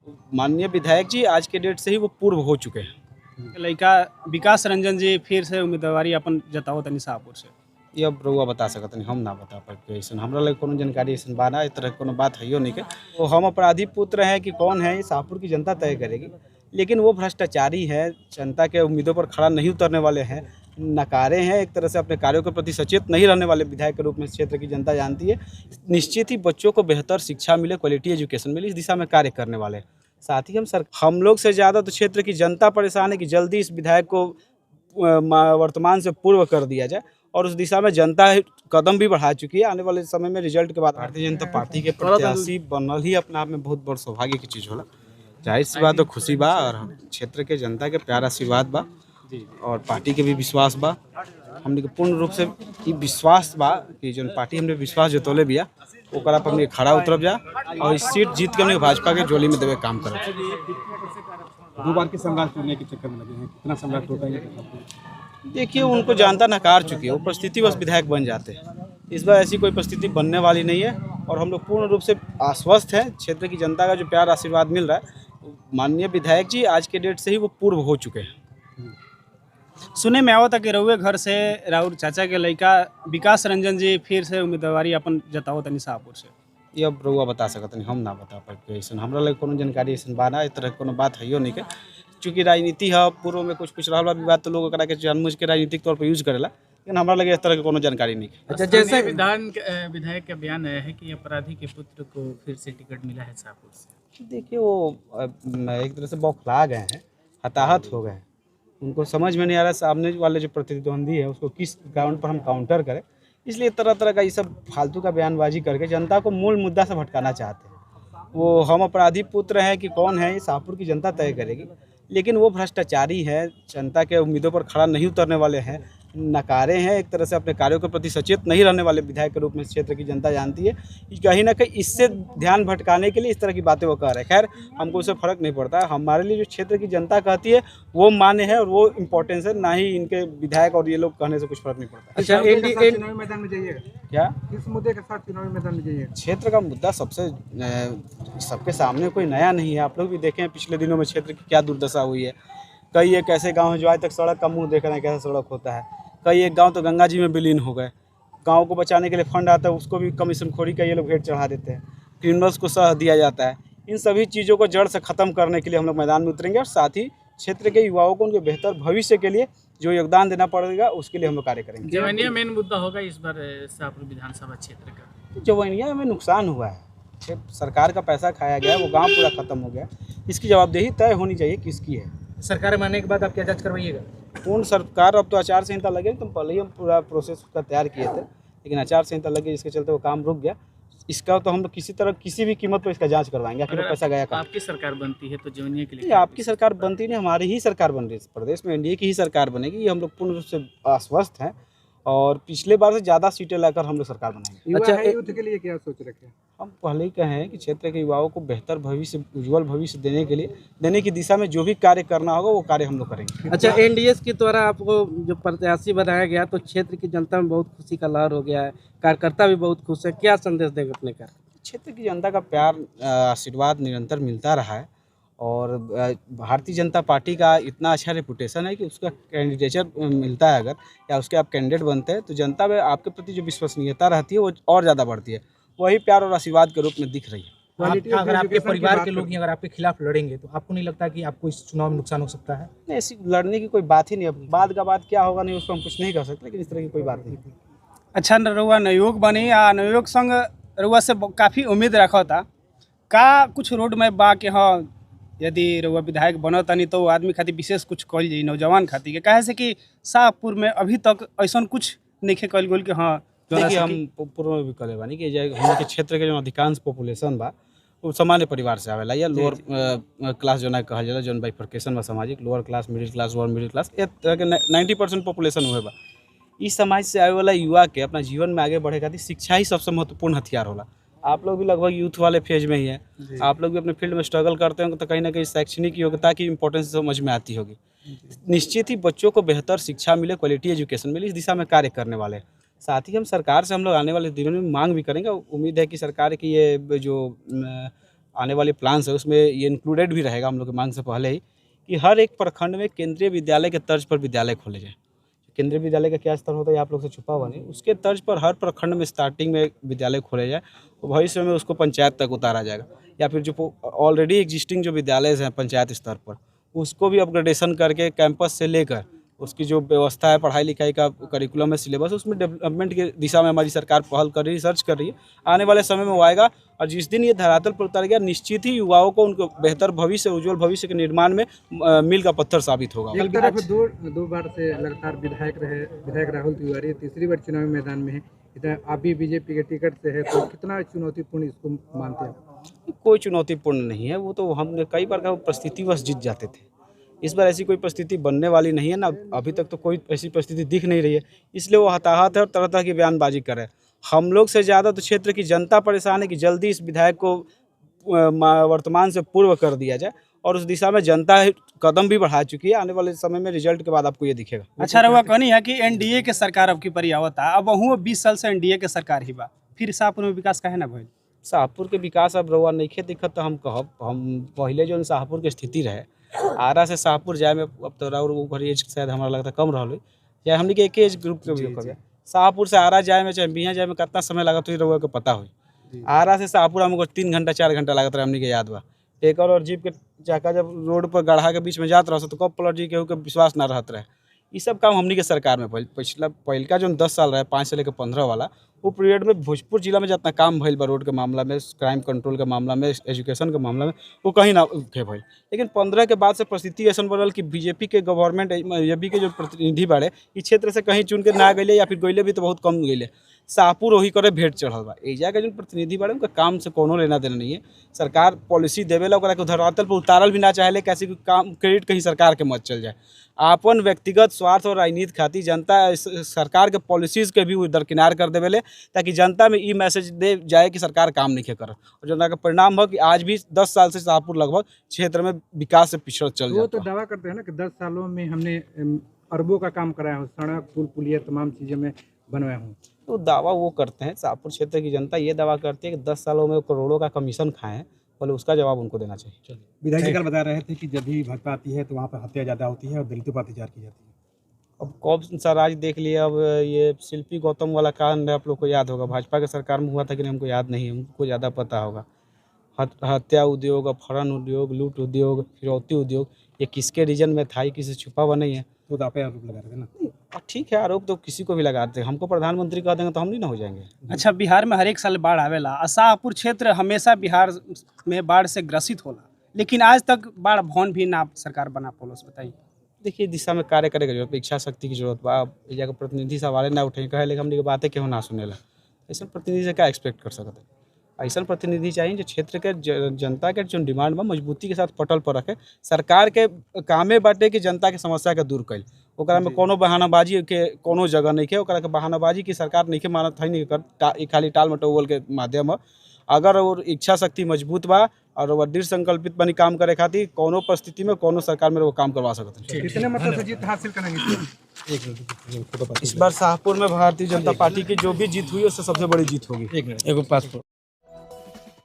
माननीय विधायक जी आज के डेट से ही वो पूर्व हो चुके हैं। लड़का विकास रंजन जी फिर से उम्मीदवारी अपन जताओ तनी शाहपुर से। ये अब रउआ बता सकत नहीं, हम ना बता पाए ऐसा हमरा लगे कोनो जानकारी ऐसा बाना, इस तरह कोनो बात है नहीं के। वो हम अपराधी पुत्र हैं कि कौन है ये शाहपुर की जनता तय करेगी, लेकिन वो भ्रष्टाचारी है, जनता के उम्मीदों पर खड़ा नहीं उतरने वाले हैं, नकारे हैं, एक तरह से अपने कार्यों के प्रति सचेत नहीं रहने वाले विधायक के रूप में क्षेत्र की जनता जानती है। निश्चित ही बच्चों को बेहतर शिक्षा मिले, क्वालिटी एजुकेशन मिले, इस दिशा में कार्य करने वाले हैं। साथ ही हम लोग से ज़्यादा तो क्षेत्र की जनता परेशान है कि जल्दी इस विधायक को वर्तमान से पूर्व कर दिया जाए, और उस दिशा में जनता कदम भी बढ़ा चुकी है। आने वाले समय में रिजल्ट के बाद भारतीय जनता पार्टी के प्रत्याशी बनल ही अपने आप में बहुत बड़ सौभाग्य की चीज़ होला। जाहिर सी बात तो खुशी बा, और क्षेत्र के जनता के प्यार आशीर्वाद बा और पार्टी के भी विश्वास बा। हमने के पूर्ण रूप से ये विश्वास बा कि जो पार्टी हमने विश्वास जतौले बिया ओकरा पर हमने खड़ा उतरब जा और इस सीट जीत के हमने भाजपा के जोली में देवे काम करब। 2 बार के सम्राट चुनने के चक्कर में लगे हैं, कितना सम्राट होता है? देखिए, उनको जनता नकार चुकी है, वो परिस्थितिवश विधायक बन जाते हैं। इस बार ऐसी कोई परिस्थिति बनने वाली नहीं है, और हम लोग पूर्ण रूप से आश्वस्त हैं। क्षेत्र की जनता का जो प्यार आशीर्वाद मिल रहा है, माननीय विधायक जी आज के डेट से ही वो पूर्व हो चुके हैं। सुने में आवता कि रउए घर से राउर चाचा के लड़का विकास रंजन जी फिर से उम्मीदवारी अपन जताओ तनी शाहपुर से। ये अब रउआ बता सकत नहीं, हम ना बता पाए ऐसा हमरा लगे कोनो जानकारी ऐसा बाना, इस तरह कोनो बात है नहीं के। चूँकि राजनीति है, पूर्व में कुछ रहल बा विवाद, तो लोग एकरा के जानबूझ के राजनीतिक तौर पर यूज करेला, लेकिन हमरा लगे इस तरह के कोनो जानकारी नहीं। अच्छा, जैसे विधायक का बयान आया है कि अपराधी के पुत्र को फिर से टिकट मिला है शाहपुर से। देखिए, वो एक तरह से बौखला गए हैं, हताहत हो गए हैं। उनको समझ में नहीं आ रहा सामने वाले जो प्रतिद्वंदी है उसको किस ग्राउंड पर हम काउंटर करें, इसलिए तरह तरह का ये सब फालतू का बयानबाजी करके जनता को मूल मुद्दा से भटकाना चाहते हैं। वो हम अपराधी पुत्र हैं कि कौन है ये शाहपुर की जनता तय करेगी, लेकिन वो भ्रष्टाचारी है, जनता के उम्मीदों पर खड़ा नहीं उतरने वाले हैं, नकारे हैं, एक तरह से अपने कार्यों के प्रति सचेत नहीं रहने वाले विधायक के रूप में क्षेत्र की जनता जानती है। कहीं ना कहीं इससे ध्यान भटकाने के लिए इस तरह की बातें वो कर रहे हैं। खैर, हमको उससे फ़र्क नहीं पड़ता है। हमारे लिए जो क्षेत्र की जनता कहती है वो मान्य है और वो इम्पोर्टेंस है, ना ही इनके विधायक और ये लोग कहने से कुछ फर्क नहीं पड़ता। अच्छा, चुनावी मैदान में जाइएगा क्या किस मुद्दे के साथ चुनावी मैदान में जाइएगा? क्षेत्र का मुद्दा सबके सामने कोई नया नहीं है। आप लोग भी देखें पिछले दिनों में क्षेत्र की क्या दुर्दशा हुई है। कई एक ऐसे गांव हैं जो आज तक सड़क का मुंह देख रहे हैं, कैसा सड़क होता है। कई एक गांव तो गंगा जी में विलीन हो गए। गांव को बचाने के लिए फंड आता है, उसको भी कमीशनखोरी का ये लोग भेंट चढ़ा देते हैं। क्रिमिनल्स को सह दिया जाता है। इन सभी चीज़ों को जड़ से ख़त्म करने के लिए हम लोग मैदान में उतरेंगे, और साथ ही क्षेत्र के युवाओं को उनके बेहतर भविष्य के लिए जो योगदान देना पड़ेगा उसके लिए हम लोग कार्य करेंगे। जवनिया मेन मुद्दा होगा इस बार शाहपुर विधानसभा क्षेत्र का। जवनिया में नुकसान हुआ है, सरकार का पैसा खाया गया, वो गाँव पूरा ख़त्म हो गया। इसकी जवाबदेही तय होनी चाहिए किसकी है। सरकार मानने के बाद आप क्या जांच करवाइएगा? पूर्ण सरकार, अब तो आचार संहिता लगे, तो पहले ही हम पूरा प्रोसेस उसका तैयार किए थे, लेकिन आचार संहिता लगे जिसके चलते वो काम रुक गया। इसका तो हम लोग किसी तरह किसी भी कीमत पर इसका जांच करवाएंगे, आखिर पैसा गया कहाँ। आपकी सरकार बनती है तो जवनिया के लिए नहीं, आपकी सरकार बनती नहीं, हमारी ही सरकार बन रही है। प्रदेश में एनडीए की ही सरकार बनेगी, ये हम लोग पूर्ण रूप से आश्वस्त हैं, और पिछले बार से ज़्यादा सीटें लाकर हम लोग सरकार बनाएंगे। अच्छा, युद्ध के लिए क्या सोच रखे हैं? हम पहले ही कहे हैं कि क्षेत्र के युवाओं को बेहतर भविष्य, उज्जवल भविष्य देने की दिशा में जो भी कार्य करना होगा वो कार्य हम लोग करेंगे। अच्छा, एनडीए के द्वारा आपको जो प्रत्याशी बनाया गया तो क्षेत्र की जनता में बहुत खुशी का लहर हो गया है, कार्यकर्ता भी बहुत खुश है, क्या संदेश देंगे अपने का? क्षेत्र की जनता का प्यार आशीर्वाद निरंतर मिलता रहा है, और भारतीय जनता पार्टी का इतना अच्छा रेपुटेशन है कि उसका कैंडिडेचर मिलता है अगर, या उसके आप कैंडिडेट बनते हैं, तो जनता में आपके प्रति जो विश्वसनीयता रहती है वो और ज़्यादा बढ़ती है। वही प्यार और आशीर्वाद के रूप में दिख रही है। अगर आपके परिवार के लोग ही अगर आपके खिलाफ लड़ेंगे तो आपको नहीं लगता कि आपको इस चुनाव में नुकसान हो सकता है? नहीं, ऐसी लड़ने की कोई बात ही नहीं है। बाद का बात क्या होगा नहीं उसको हम कुछ नहीं कर सकते, लेकिन इस तरह की कोई बात नहीं। अच्छा, रउआ नवयुवक बनी आ नवयुवक संग रउआ से काफ़ी उम्मीद रखा था का कुछ रोड मैप बा कि हाँ यदि रउआ विधायक बनत तनी तो आदमी खातिर विशेष कुछ कल जाई, नौजवान खातिर के? कहे से कि शाहपुर में अभी तक ऐसा कुछ नहीं कल गल कि हाँ। देखिए, हम पूर्व में भी कले बानी कि हम के क्षेत्र के जो अधिकांश पॉपुलेशन बा वो सामान्य परिवार से आवेला, या लोअर क्लास जो ना कहल जाला, जो बाइफर्केशन बा सामाजिक, lower class, middle class, lower middle class, एक तरह के 90% पॉपुलेशन हुए बा। इस समाज से आने वाला युवा के अपना जीवन में आगे बढ़े खातिर शिक्षा ही सबसे महत्वपूर्ण हथियार होला। आप लोग भी लगभग यूथ वाले फेज में ही हैं, आप लोग भी अपने फील्ड में स्ट्रगल करते होंगे, तो कहीं ना कहीं शैक्षणिक योग्यता की इंपॉर्टेंस समझ में आती होगी। निश्चित ही बच्चों को बेहतर शिक्षा मिले, क्वालिटी एजुकेशन मिले, इस दिशा में कार्य करने वाले हैं। साथ ही हम सरकार से हम लोग आने वाले दिनों में मांग भी करेंगे। उम्मीद है कि सरकार की ये जो आने वाले प्लान्स है उसमें ये इंक्लूडेड भी रहेगा हम लोग की मांग से पहले ही कि हर एक प्रखंड में केंद्रीय विद्यालय के तर्ज पर विद्यालय खोले जाए। केंद्रीय विद्यालय का क्या स्तर होता है आप लोग से छुपा हुआ नहीं, उसके तर्ज पर हर प्रखंड में स्टार्टिंग में विद्यालय खोले जाए और भविष्य में उसको पंचायत तक उतारा जाएगा, या फिर जो ऑलरेडी एग्जिस्टिंग जो विद्यालय हैं पंचायत स्तर पर उसको भी अपग्रेडेशन करके कैंपस से लेकर उसकी जो व्यवस्था है पढ़ाई लिखाई का करिकुलम है सिलेबस उसमें डेवलपमेंट की दिशा में हमारी सरकार पहल कर रही है, रिसर्च कर रही है। आने वाले समय में वो आएगा और जिस दिन ये धरातल पर उतर गया निश्चित ही युवाओं को उनको बेहतर भविष्य उज्जवल भविष्य के निर्माण में मील का पत्थर साबित होगा। एक तरफ दो बार से लगातार विधायक राहुल तिवारी तीसरी बार चुनावी मैदान में है, इधर आप भी बीजेपी के टिकट से है, तो कितना चुनौतीपूर्ण इसको मानते हैं? कोई चुनौतीपूर्ण नहीं है, वो तो हमने कई बार का परिस्थितिवश जीत जाते थे। इस बार ऐसी कोई परिस्थिति बनने वाली नहीं है ना, अभी तक तो कोई ऐसी परिस्थिति दिख नहीं रही है, इसलिए वो हताहत है और तरह तरह की बयानबाजी कर रहे हैं। हम लोग से ज़्यादा तो क्षेत्र की जनता परेशान है कि जल्दी इस विधायक को वर्तमान से पूर्व कर दिया जाए और उस दिशा में जनता कदम भी बढ़ा चुकी है। आने वाले समय में रिजल्ट के बाद आपको ये दिखेगा। अच्छा रहुआ कहनी है कि एनडीए के सरकार अब की परियावत है, अब वहूँ 20 साल से एनडीए के सरकार ही बा, फिर शाहपुर में विकास काहे ना भइल? शाहपुर के विकास अब रउआ नइखे दिखत तो हम कहब, हम पहले जो शाहपुर के स्थिति रहे आरा से शाहपुर जाए में अब तो और ओवर एज शायद हमारा लगता कम रहा या हमने के एक एज ग्रुप के भी हो गया। शाहपुर से आरा जाए में चाहे बिहार जाए में कितना समय लागत हुई रउआ के पता हुई। आरा से शाहपुर हमको 3 घंटा 4 घंटा लागत रहा हमने के याद बा। टेकर और जीप के चाका जब रोड पर गढ़ा के बीच में जात रहा तो कब पलट जी के विश्वास ना रहत रहे। ये सब काम हमनी के सरकार में पहिलका जो 10 साल रहे 5 से लेकर 15 वाला वो पीरियड में भोजपुर जिला में जितना काम भइल बा रोड के मामला में, क्राइम कंट्रोल के मामला में, एजुकेशन के मामला में वो कहीं ना थे भइल। लेकिन 15 के बाद से परिस्थिति ऐसा बनल कि बीजेपी के गवर्नमेंट बीजेपी के जो प्रतिनिधि बाड़े इस क्षेत्र से कहीं चुन के ना गए या फिर गइले भी तो बहुत कम गइले। शाहपुर वही करे भेंट चढ़ल बा। एजा के जो प्रतिनिधि बाड़े उनका काम से कोनो लेना देना नहीं है। सरकार पॉलिसी देवेला ओकरा के धरातल पर उतारल भी ना चाहेले, कैसे काम क्रेडिट कहीं सरकार के मत चल जाए। आपन व्यक्तिगत स्वार्थ और राजनीति खातिर जनता सरकार के पॉलिसीज के भी दरकिनार कर देवेले ताकि जनता में ये मैसेज दे जाए कि सरकार काम नहीं कर। और जनता का परिणाम हो कि आज भी 10 साल से शाहपुर लगभग क्षेत्र में विकास से पिछड़ चल वो जाता तो दावा करते हैं ना कि 10 सालों में हमने अरबों का काम कराया हूँ, सड़क पुल पुलिया तमाम चीज़ें में बनवाया हूँ। तो दावा वो करते हैं, शाहपुर क्षेत्र की जनता ये दावा करती है कि 10 सालों में करोड़ों का कमीशन खाए हैं, बोले उसका जवाब उनको देना चाहिए। विधायक जी कल बता रहे थे कि जब भी भाजपा आती है तो वहाँ पर हत्या ज़्यादा होती है और दलितों पर अत्याचार की जाती है। अब कौन सा राज देख लिया। अब ये शिल्पी गौतम वाला कांड आप लोग को याद होगा, भाजपा के सरकार में हुआ था कि नहीं हमको याद नहीं है, उनको ज़्यादा पता होगा। हत्या उद्योग, अपहरण उद्योग, लूट उद्योग, फिरौती उद्योग, ये किसके रीजन में था, किसी छुपा हुआ नहीं है। तो आप आरोप लगा रहे थे ना। ठीक है, आरोप तो किसी को भी लगाते हैं, हमको प्रधानमंत्री कह देंगे तो हम नहीं ना हो जाएंगे। अच्छा, बिहार में हर एक साल बाढ़ आवेला, शाहपुर क्षेत्र हमेशा बिहार में बाढ़ से ग्रसित होला, लेकिन आज तक बाढ़ भवन भी ना सरकार बना पोलोस। बताइए। देखिए, दिशा में कार्य करे की जरूरत, इच्छा शक्ति की जरूरत बा। एजा के प्रतिनिधि सवाल ना उठे कहे लेकिन हमने बातें क्यों ना सुनेला। ऐसा प्रतिनिधि से क्या एक्सपेक्ट कर सकते हैं? ऐसा प्रतिनिधि चाहिए जो क्षेत्र के जनता के जो डिमांड बा मजबूती के साथ पटल पर रखे। सरकार के कामे बाटे कि जनता के समस्या के दूर कैल, ओकरा में कोनो बहानाबाजी के कोनो जगह नहीं है। ओकरा के बहानाबाजी की सरकार नहीं मानत है, नहीं कर खाली टाल मटोल के माध्यम है। अगर और इच्छा शक्ति मजबूत बा और वो दृढ़ संकल्पित बनी काम करे खातिर कोनो परिस्थिति में कोनो सरकार में वो काम करवा सकते हैं। कितने मतलब से जीत हासिल करेंगे? इस बार शाहपुर में भारतीय जनता पार्टी की जो भी जीत हुई उससे सबसे बड़ी जीत होगी। एगो पासपोर्ट